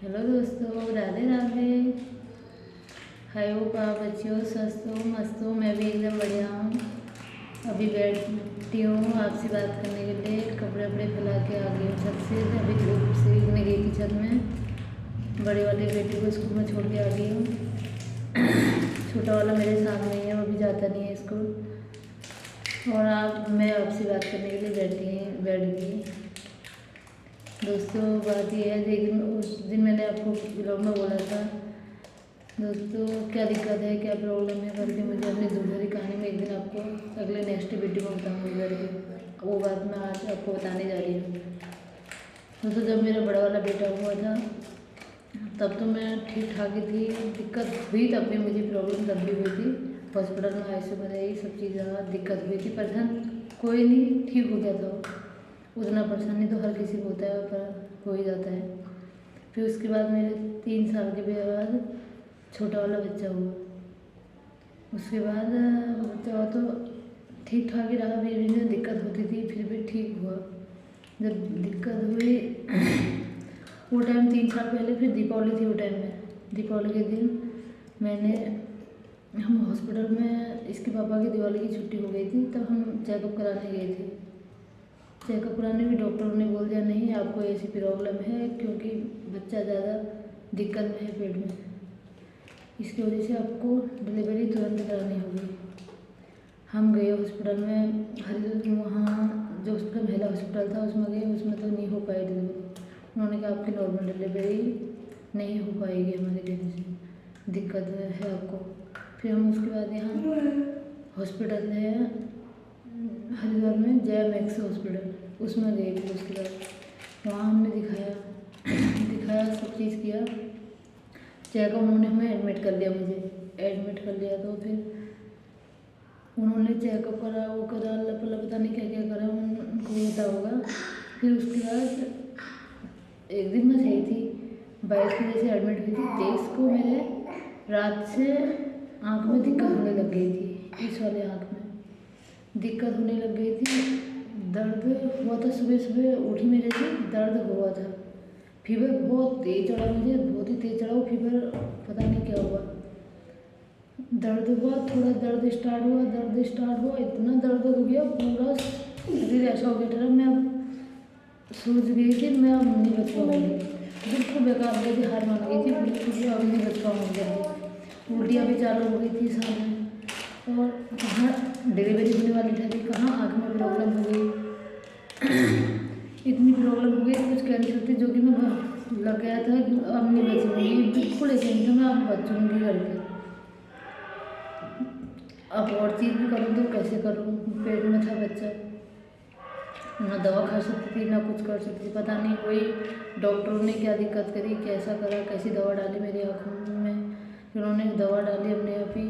Hello दोस्तों, राधे राधे। हाय hope आप अच्छे हो, स्वस्थ हो, मस्त हो। मैं भी एकदम बढ़िया हूँ। अभी बैठी हूँ आपसे बात करने के लिए। कपड़े वपड़े फैला के आ गई हूँ छत से। अभी धूप सेकने गई थी छत में। बड़े वाले बेटे को स्कूल में छोड़ के आ गई हूँ। छोटा वाला मेरे सामने ही है, वो भी जाता नहीं है स्कूल। और मैं आपसे बात करने के लिए बैठ गई। दोस्तों बात यह है, लेकिन उस दिन मैंने आपको ब्लॉग में बोला था दोस्तों क्या दिक्कत है, क्या प्रॉब्लम है करके मुझे अपनी दूसरी कहानी में एक दिन आपको अगले नेक्स्ट वीडियो में बताऊँगी करके। वो बात मैं आज आपको बताने जा रही हूँ। दोस्तों जब मेरा बड़ा वाला बेटा हुआ था तब तो मैं ठीक ठाक ही थी। दिक्कत हुई तब भी, मुझे प्रॉब्लम तब भी हुई थी। हॉस्पिटल में आईसीयू में रही, सब चीज़ दिक्कत हुई थी। परेशान कोई नहीं, ठीक हो गया था। उतना परेशानी तो हर किसी को होता है, पर हो ही जाता है। फिर उसके बाद मेरे 3 साल के बाद छोटा वाला बच्चा हुआ। उसके बाद बच्चा हुआ तो ठीक ठाक ही रहा। बेबी में दिक्कत होती थी, फिर भी ठीक हुआ। जब दिक्कत हुई वो टाइम 3 साल पहले, फिर दीपावली थी वो टाइम में। दीपावली के दिन हम हॉस्पिटल में, इसके पापा की दिवाली की छुट्टी हो गई थी, तब हम चेकअप कराने गए थे। चेकअप कराने में डॉक्टरों ने बोल दिया नहीं आपको ऐसी प्रॉब्लम है, क्योंकि बच्चा ज़्यादा दिक्कत में है पेट में, इसकी वजह से आपको डिलीवरी तुरंत करानी होगी। हम गए हॉस्पिटल में, वहाँ जो उसका महिला हॉस्पिटल था उसमें गए, उसमें तो नहीं हो पाई डिलीवरी। उन्होंने कहा आपकी नॉर्मल डिलीवरी नहीं हो पाएगी हमारी डेली से, दिक्कत है आपको। फिर हम उसके बाद यहाँ हॉस्पिटल है हरिद्वार में, जय मैक्स हॉस्पिटल, उसमें गए थे। उसके बाद वहाँ हमने दिखाया सब चीज़ किया। चेकअप उन्होंने हमें एडमिट कर लिया, मुझे एडमिट कर लिया। तो फिर उन्होंने चेकअप करा, वो करा, अल्लाह पल्ला पता नहीं क्या क्या करा, उनको होता होगा। फिर उसके बाद एक दिन मैं सही थी, 22 को जैसे एडमिट हुई थी, 23 को मेरे रात से आँख में दिक्कत होने लग गई थी। इस वाले आँख में दिक्कत होने लग गई थी, दर्द हुआ था। सुबह सुबह उठी मेरे से दर्द हुआ था। फीवर बहुत तेज चढ़ा, मुझे बहुत ही तेज चढ़ा वो फीवर, पता नहीं क्या हुआ। दर्द हुआ, थोड़ा दर्द स्टार्ट हुआ, इतना दर्द हो गया पूरा शरीर ऐसा हो गया था। मैं अब सोच गई थी मैं अब नहीं बच पाऊँगी, बिल्कुल बेकार हो गई थी, हार मान गई थी बिल्कुल, अब नहीं बच पाऊँगी। उल्टियाँ भी चालू हो गई थी सामने, और कहाँ डिलीवरी होने वाली थी, कहाँ आँख में प्रॉब्लम हो गई। इतनी प्रॉब्लम हो गई कुछ कह नहीं सकती, जो कि मैं लग गया था कि अब नहीं बचूंगी, बिल्कुल ऐसे नहीं था मैं अब बचूंगी करके। अब और चीज़ भी करूँ तो कैसे करूँ, पेट में था बच्चा, ना दवा खा सकती थी ना कुछ कर सकती थी। पता नहीं कोई डॉक्टरों ने क्या दिक्कत करी, कैसा करा, कैसी दवा डाली मेरी आँखों में। फिर उन्होंने दवा डाली अपने आप ही।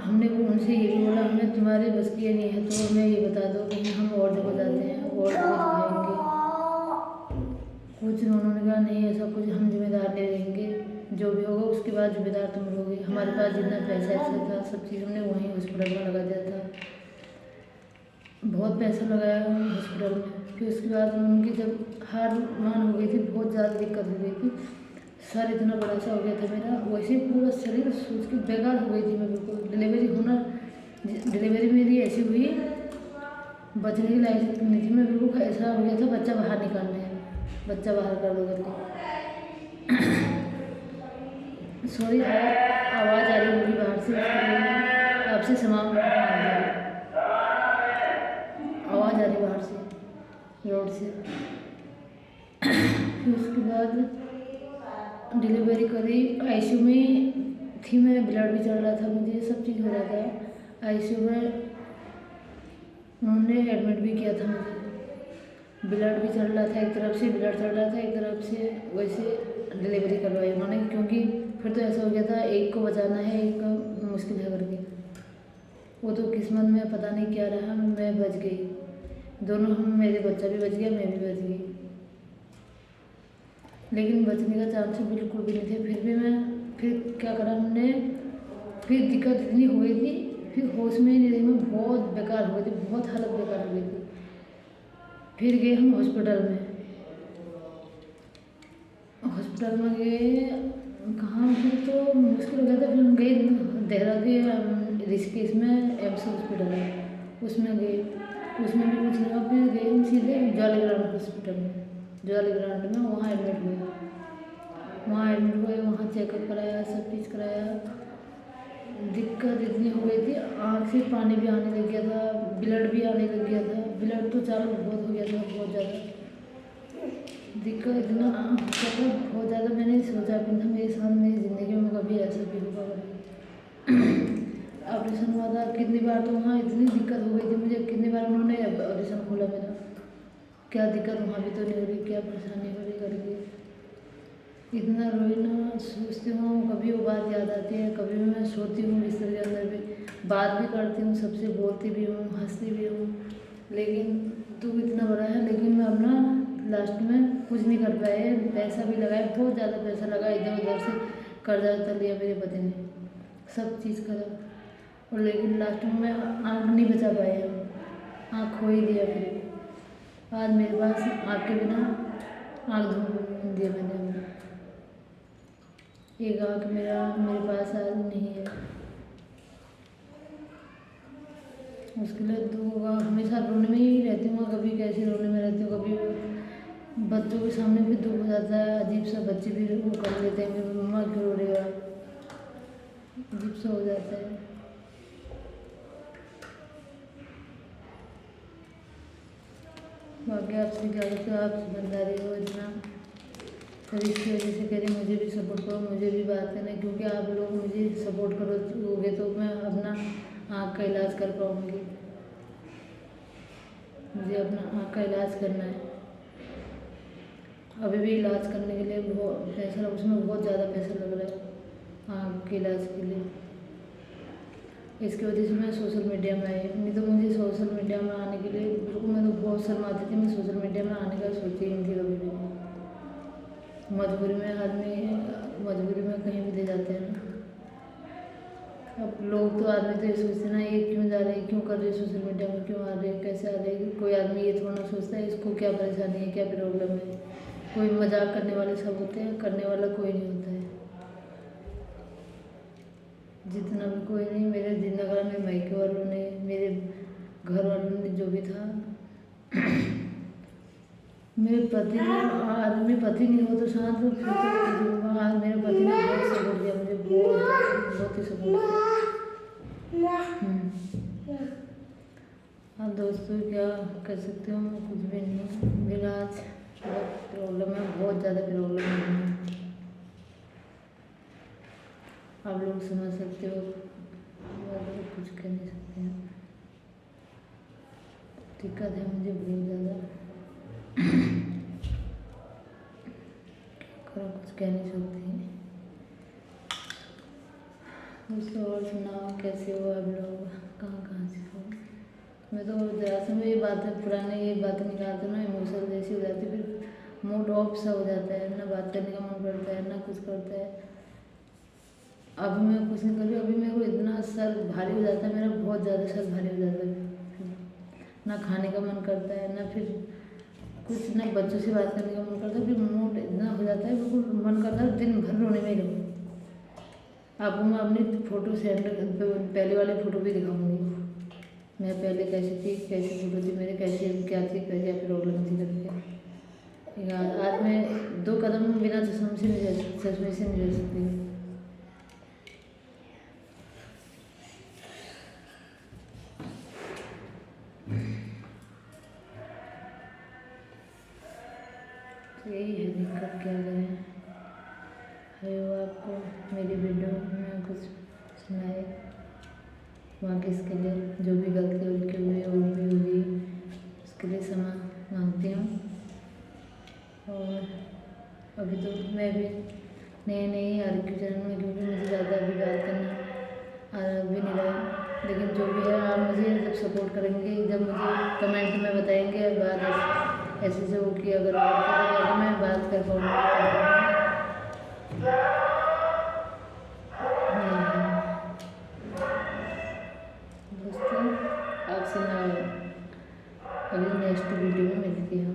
हमने उनसे ये भी बोला हमें तुम्हारे बस की नहीं है तो हमें ये बता दो कहीं हम और जगह जाते हैं और जगह दिखाएंगे। कुछ उन्होंने कहा नहीं ऐसा कुछ, हम जिम्मेदार नहीं रहेंगे, जो भी होगा उसके बाद जिम्मेदार तुम रहोगे। हमारे पास जितना पैसा ऐसा था सब चीज़ हमने वहीं हॉस्पिटल में लगा दिया था, बहुत पैसा लगाया हॉस्पिटल में। फिर उसके बाद उनकी जब हार मान हो गई थी, बहुत ज़्यादा दिक्कत हो गई थी, सर इतना बड़ा सा हो गया था मेरा, वैसे पूरा शरीर सोच के बेकार हो गई थी मैं बिल्कुल। डिलीवरी मेरी ऐसी हुई, बचने की लायक नहीं थी मैं बिल्कुल। ऐसा हो गया था बच्चा बाहर निकालना है, बच्चा बाहर कर दो करके। सॉरी आवाज़ आ रही होगी बाहर से, आपसे समाप्त आवाज़ आ रही बाहर से, रोड से। फिर उसके बाद डिलीवरी करी, आईसीयू में थी मैं, ब्लड भी चल रहा था मुझे, सब चीज़ हो रहा था। आईसीयू में उन्होंने एडमिट भी किया था मुझे, ब्लड भी चल रहा था, एक तरफ से ब्लड चल रहा था, एक तरफ से वैसे डिलीवरी करवाई उन्होंने, क्योंकि फिर तो ऐसा हो गया था एक को बचाना है, एक का मुश्किल है करके। वो तो किस्मत में पता नहीं क्या रहा, मैं बच गई, दोनों हम, मेरे बच्चा भी बच गया, मैं भी बच गई। लेकिन बचने का चांस बिल्कुल भी नहीं थे। फिर भी मैं, फिर क्या करा हमने, फिर दिक्कत इतनी हो गई थी, फिर होश में ही नहीं रही मैं, बहुत बेकार हो गई थी, बहुत हालत बेकार हो गई थी। फिर गए हम हॉस्पिटल में, हॉस्पिटल में गए, कहाँ फिर तो मुश्किल हो गया था, फिर हम गए देहरा के ऋषिकेश में एम्स हॉस्पिटल है, उसमें गए, उसमें भी कुछ नहीं हुआ। फिर गए हम सीधे जॉलीग्रांट हॉस्पिटल में, जॉलीग्रांट में वहाँ एडमिट हुए, वहाँ चेकअप कराया, सब चीज़ कराया। दिक्कत इतनी हो गई थी, आँख से पानी भी आने लग गया था, ब्लड भी आने लग गया था, ब्लड तो चालू बहुत हो गया था, बहुत ज़्यादा दिक्कत इतना मतलब बहुत ज़्यादा। मैंने सोचा भी था मेरे साथ मेरी ज़िंदगी में कभी ऐसा भी होगा कभी। ऑपरेशन हुआ था कितनी बार, तो वहाँ इतनी दिक्कत हो गई थी मुझे, कितनी बार उन्होंने ऑपरेशन खोला मेरा, क्या दिक्कत वहाँ भी तो नहीं हो रही, क्या परेशानी हो रही करके इतना रोई ना। सोचती हूँ कभी वो बात याद आती है, कभी मैं सोती हूँ बिस्तर के अंदर भी, बात भी करती हूँ, सबसे बोलती भी हूँ, हंसती भी हूँ, लेकिन तू इतना बड़ा है। लेकिन मैं अपना लास्ट में कुछ नहीं कर पाए, पैसा भी लगाया, बहुत ज़्यादा पैसा लगा, इधर उधर से कर्जा कर लिया मेरे पति ने, सब चीज़ करा, और लेकिन लास्ट में मैं आँख नहीं बचा पाया, आँख खो ही दिया। फिर आज मेरे पास आँख के बिना आँख ढूंढ दिया मैंने, एक आँख मेरे पास आज नहीं है। उसके लिए तो हमेशा रोने में ही रहती हूँ, कभी कैसे रोने में रहती हूँ, कभी बच्चों के सामने भी दुख हो जाता है, अजीब सा बच्चे भी वो कर लेते हैं, मेरी मम्मा क्यों रो रही है, अजीब सा हो जाता है। बाकी आपसे क्या करते हो, आप समझदारी हो इतना, फिर इसकी वजह से कह रही मुझे भी सपोर्ट करो, मुझे भी बात करना है, क्योंकि आप लोग मुझे सपोर्ट करोगे तो मैं अपना आँख का इलाज कर पाऊँगी। मुझे अपना आँख का इलाज करना है, अभी भी इलाज करने के लिए बहुत पैसा, उसमें बहुत ज़्यादा पैसा लग रहा है आँख के इलाज के लिए। इसकी वजह से मैं सोशल मीडिया में आई, नहीं तो मुझे सोशल मीडिया में आने के लिए बिल्कुल, मैं तो बहुत शर्माती थी, मैं सोशल मीडिया में आने का सोची ही नहीं थी कभी भी। मजबूरी में आदमी, मजबूरी में कहीं भी ले जाते हैं ना। अब लोग तो आदमी तो ये सोचते ना, ये क्यों जा रहे हैं, क्यों कर रहे हैं सोशल मीडिया में, क्यों आ रहे हैं, कैसे आ रहे हैं। कोई आदमी ये थोड़ा ना सोचता है इसको क्या परेशानी है, क्या प्रॉब्लम है। कोई मजाक करने वाले सब होते हैं, करने वाला कोई नहीं होता है। जितना भी कोई नहीं, मेरे जिंदगी में मायके वालों ने, मेरे घर वालों ने, जो भी था, मेरे पति ने, आदमी पति नहीं हो तो शांत हो, फिर तो आज मेरे पति ने बहुत सपोर्ट दिया मुझे, बहुत ही सपोर्ट किया। हाँ दोस्तों, क्या कर सकते हो, कुछ भी नहीं। मेरा आज बहुत प्रॉब्लम है, बहुत ज़्यादा प्रॉब्लम है, आप लोग समझ सकते हो, कुछ कर नहीं सकते हैं। दिक्कत है मुझे बहुत ज़्यादा, कुछ कह नहीं सकती। दोस्तों और सुनाओ, कैसे हो आप लोग, कहाँ से हो। मैं तो जरा से मैं ये बातें पुराने ये बातें निकालती हूँ ना, इमोशनल जैसी हो जाती है, फिर मूड ऑफ सा हो जाता है ना, बात करने का मन करता है ना, कुछ करता है। अभी मैं कुछ नहीं कर रही, अभी मेरे को इतना सर भारी हो जाता है, मेरा बहुत ज़्यादा सर भारी हो जाता है, ना खाने का मन करता है, ना फिर कुछ, ना बच्चों से बात करने का मन करता है, फिर मूड इतना हो जाता है, बिल्कुल मन करता है दिन भर रोने में ही रहूँ। आपको मैं अपनी फ़ोटो सेंड, पहले वाले फ़ोटो भी दिखाऊंगी, मैं पहले कैसी थी, कैसी फ़ोटो थी मेरे, कैसी क्या थी, कैसी प्रॉब्लम थी करके। आज मैं 2 कदम बिना चश्मे से नहीं रह सकती। यही है दिक्कत, क्या करें। है वो आपको मेरी वीडियो में कुछ सुनाए, बाकी इसके लिए जो भी गलती उनकी हुई होगी उसके लिए क्षमा मांगती हूँ। और अभी तो मैं भी नई आ रही हूँ चैनल में, क्योंकि मुझे ज़्यादा अभी बात करना आ भी नहीं रहा, लेकिन जो भी है आप मुझे जब सपोर्ट करेंगे, जब मुझे कमेंट में बताएंगे बात ऐसे से हो कि अगर और मैं बात कर पाऊँगी। दोस्तों आपसे मैं अगली नेक्स्ट वीडियो में मिलती हूँ।